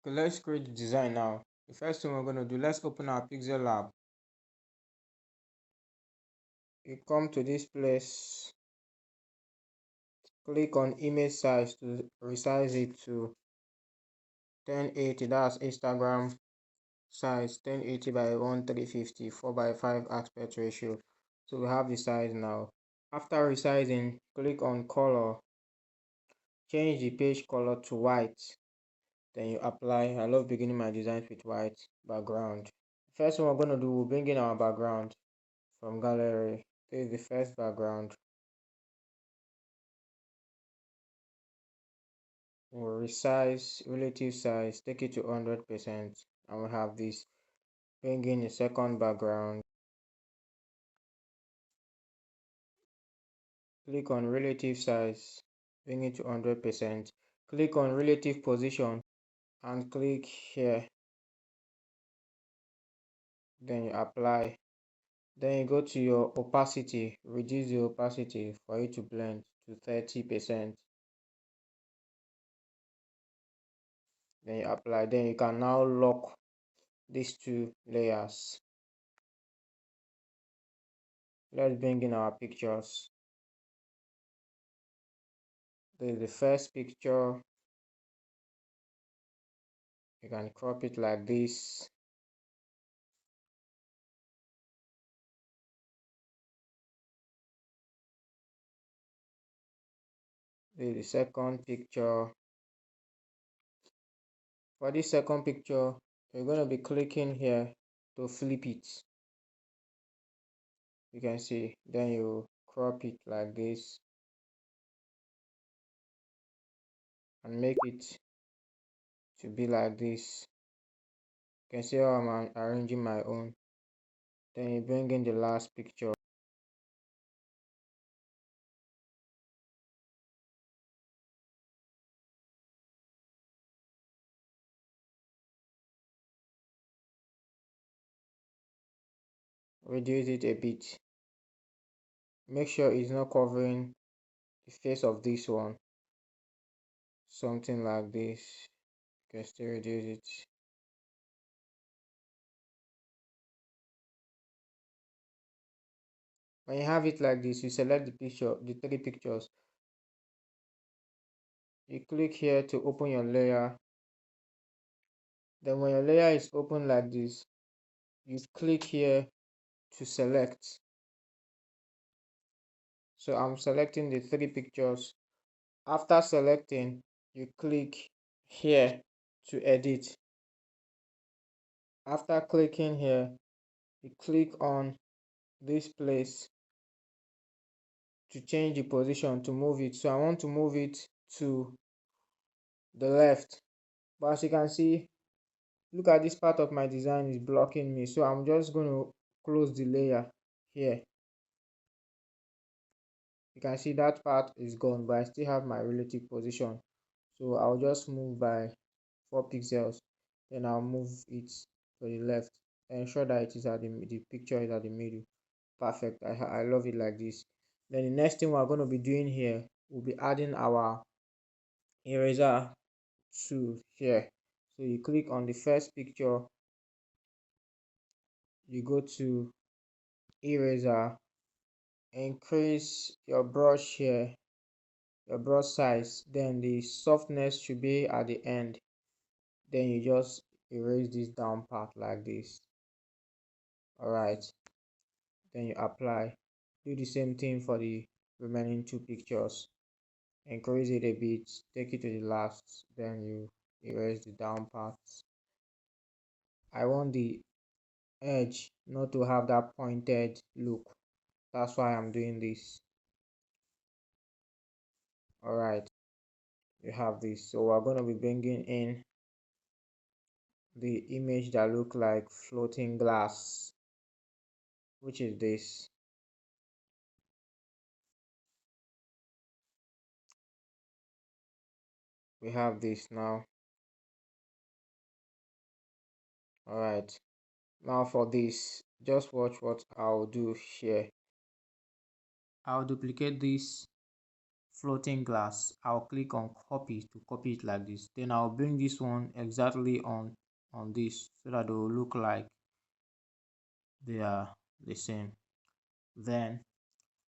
Okay, let's create the design now. The first thing we're going to do, let's open our PixelLab. You come to this place, click on image size to resize it to 1080. That's Instagram size, 1080 by 1350, 4:5 aspect ratio. So we have the size now. After resizing, click on color, change the page color to white, then you apply. I love beginning my designs with white background. First one we're going to do, we'll bring in our background from gallery. This is the first background. We'll resize, relative size, take it to 100%, and we have this. Bring in the second background, click on relative size, bring it to 100%, click on relative position and click here, then you apply. Then you go to your opacity, reduce the opacity for it to blend to 30%. Then you apply. Then you can now lock these two layers. Let's bring in our pictures. This is the first picture. You can crop it like this. This is the second picture. For this second picture, you're going to be clicking here to flip it. You can see, then you crop it like this and make it to be like this. You can see how I'm arranging my own. Then you bring in the last picture. Reduce it a bit. Make sure it's not covering the face of this one. Something like this. You can still reduce it. When you have it like this, you select the picture, the three pictures. You click here to open your layer. Then when your layer is open like this, you click here to select. So I'm selecting the three pictures. After selecting, you click here to edit. After clicking here, you click on this place to change the position, to move it. So I want to move it to the left, but as you can see, look at this part of my design is blocking me, so I'm just going to close the layer here. You can see that part is gone, but I still have my relative position, so I'll just move by 4 pixels, then I'll move it to the left, ensure that it is at the picture is at the middle. Perfect. I love it like this. Then the next thing we're going to be doing here, we'll be adding our eraser tool here. So you click on the first picture, you go to eraser, increase your brush here, your brush size, then the softness should be at the end. Then you just erase this down part like this. All right, then you apply. Do the same thing for the remaining two pictures. Increase it a bit, take it to the last, then you erase the down parts. I want the edge not to have that pointed look, that's why I'm doing this. All right, you have this. So we're going to be bringing in the image that look like floating glass, which is this. We have this now. All right, now for this, just watch what I'll do here. I'll duplicate this floating glass, I'll click on copy to copy it like this. Then I'll bring this one exactly on this so that they will look like they are the same. Then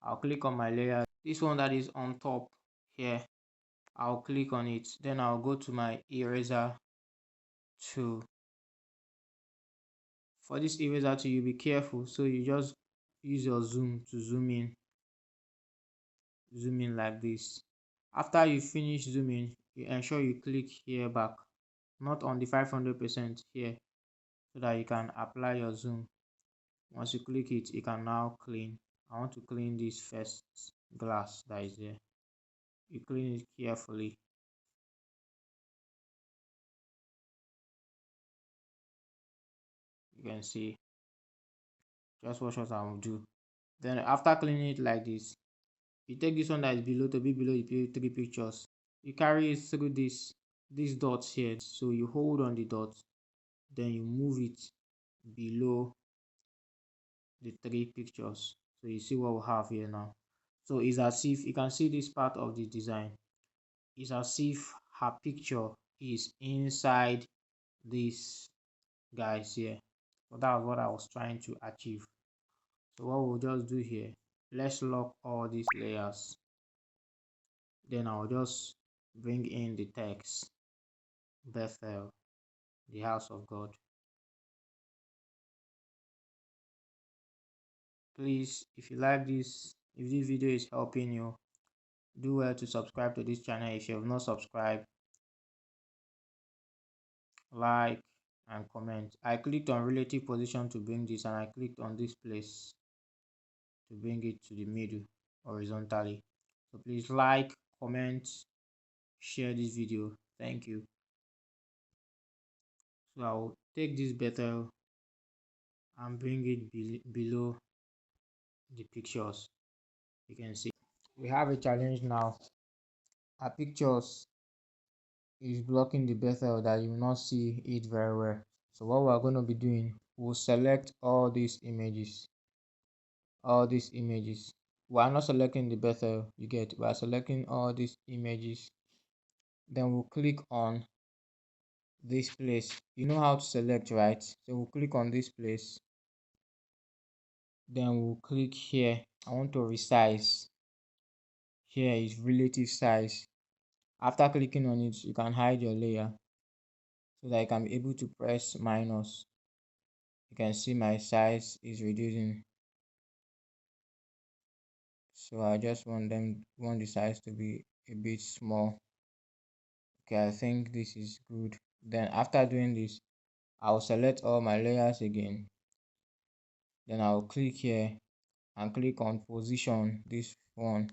I'll click on my layer, this one that is on top here, I'll click on it. Then I'll go to my eraser tool. For this eraser tool, you be careful, so you just use your zoom to zoom in like this. After you finish zooming, you ensure you click here back, not on the 500% here, so that you can apply your zoom. Once you click it, you can now clean. I want to clean this first glass that is there. You clean it carefully. You can see, just watch what I will do. Then after cleaning it like this, you take this one that is below to be below the three pictures. You carry it through these dots here. So you hold on the dot, then you move it below the three pictures. So you see what we have here now. So it's as if you can see this part of the design. It's as if her picture is inside these guys here. So that's what I was trying to achieve. So what we'll just do here, let's lock all these layers. Then I'll just bring in the text, Bethel, the house of God. Please, if you like this, if this video is helping you, do well to subscribe to this channel if you have not subscribed. Like and comment. I clicked on relative position to bring this, and I clicked on this place to bring it to the middle horizontally. So please like, comment, share this video. Thank you. So I will take this Bethel and bring it below the pictures. You can see we have a challenge now. Our pictures is blocking the Bethel, that you will not see it very well. So what we're going to be doing, we'll select all these images. We are not selecting the Bethel, you get, we are selecting all these images. Then we'll click on this place. You know how to select, right? So we'll click on this place. Then we'll click here. I want to resize. Here is relative size. After clicking on it, you can hide your layer so that I can be able to press minus. You can see my size is reducing. So I just want the size to be a bit small. Okay, I think this is good. Then after doing this, I'll select all my layers again. Then I'll click here and click on position, this one,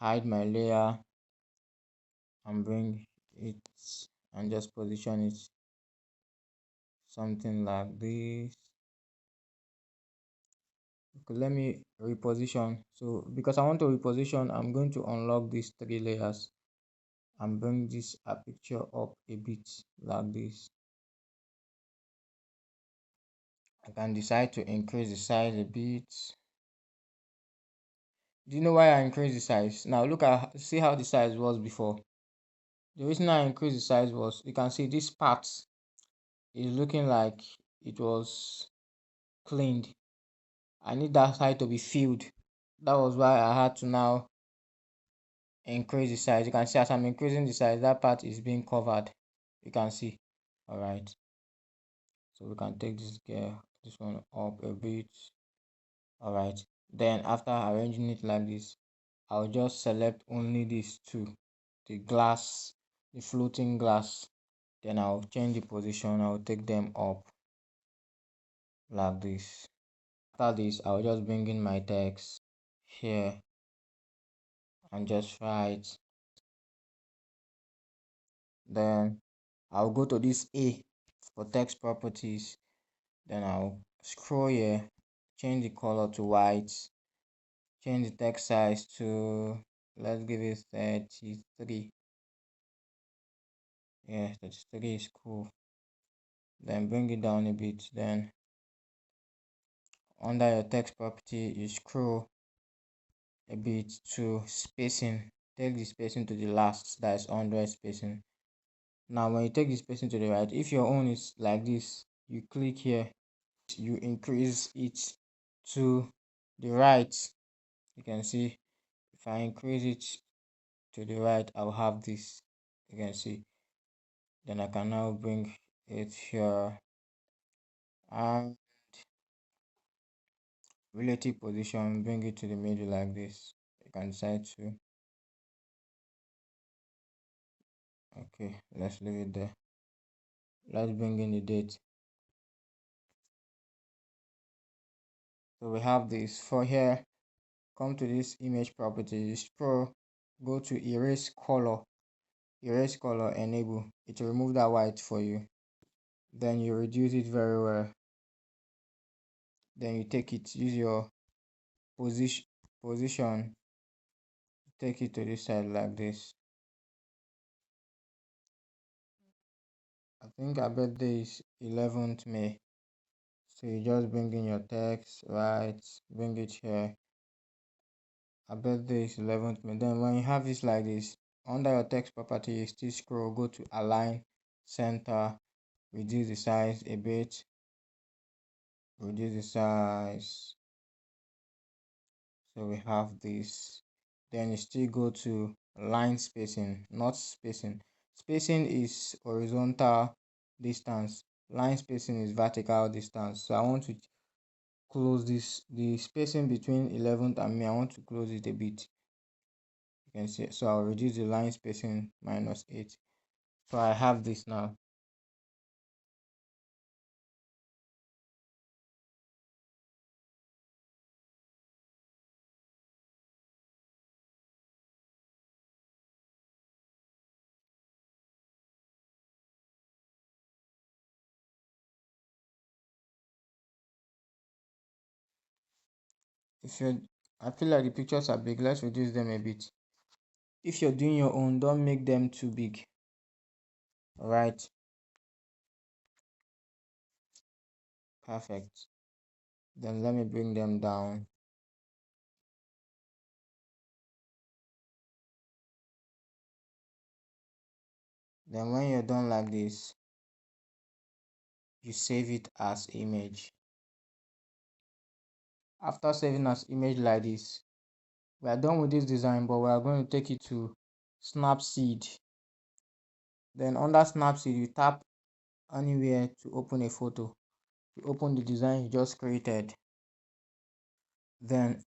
hide my layer and bring it and just position it something like this. Okay, let me reposition. So because I want to reposition, I'm going to unlock these three layers and bring this picture up a bit like this. I can decide to increase the size a bit. Do you know why I increased the size? Now look at, see how the size was before. The reason I increased the size was, you can see this part is looking like it was cleaned. I need that side to be filled. That was why I had to now increase the size. You can see as I'm increasing the size, that part is being covered. You can see. All right. So we can take this one up a bit. All right. Then after arranging it like this, I'll just select only these two, the glass, the floating glass. Then I'll change the position. I'll take them up like this. After this, I'll just bring in my text here and just write. Then I'll go to this A for text properties. Then I'll scroll here, change the color to white, change the text size to, let's give it 33. Yeah, 33 is cool. Then bring it down a bit. Then under your text property, you scroll a bit to spacing. Take the spacing to the last, that is 100 spacing. Now when you take the spacing to the right, if your own is like this, you click here, you increase it to the right. You can see if I increase it to the right, I'll have this. You can see. Then I can now bring it here and relative position, bring it to the middle like this. You can decide to. Okay, let's leave it there. Let's bring in the date. So we have this. For here, come to this image property, scroll, go to erase color, enable. It will remove that white for you. Then you reduce it very well. Then you take it, use your position, take it to this side like this. I think our birthday is 11th May. So you just bring in your text, right? Bring it here. Our birthday is 11th May. Then when you have this like this, under your text property, you still scroll, go to align, center, reduce the size a bit, reduce the size. So we have this. Then you still go to line spacing, not spacing. Spacing is horizontal distance. Line spacing is vertical distance. So I want to close this, the spacing between 11th and May, I want to close it a bit. You can see. So I'll reduce the line spacing -8. So I have this now. If you're, I feel like the pictures are big, let's reduce them a bit. If you're doing your own, don't make them too big. All right, perfect. Then let me bring them down. Then when you're done like this, you save it as image. After saving as image like this, we are done with this design, but we are going to take it to Snapseed. Then under Snapseed, you tap anywhere to open a photo. You open the design you just created. Then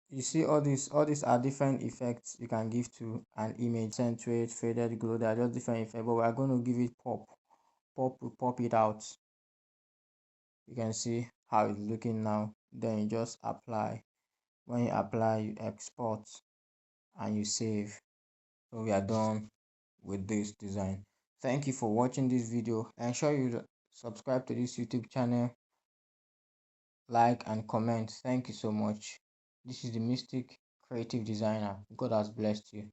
you see all these are different effects you can give to an image. Accentuate, faded, glow, they are just different effects, but we are going to give it pop. Will pop it out. You can see how it's looking now. Then you just apply. When you apply, you export and you save. So we are done with this design. Thank you for watching this video. Ensure you subscribe to this YouTube channel, like and comment. Thank you so much. This is the Mystic Creative Designer. God has blessed you.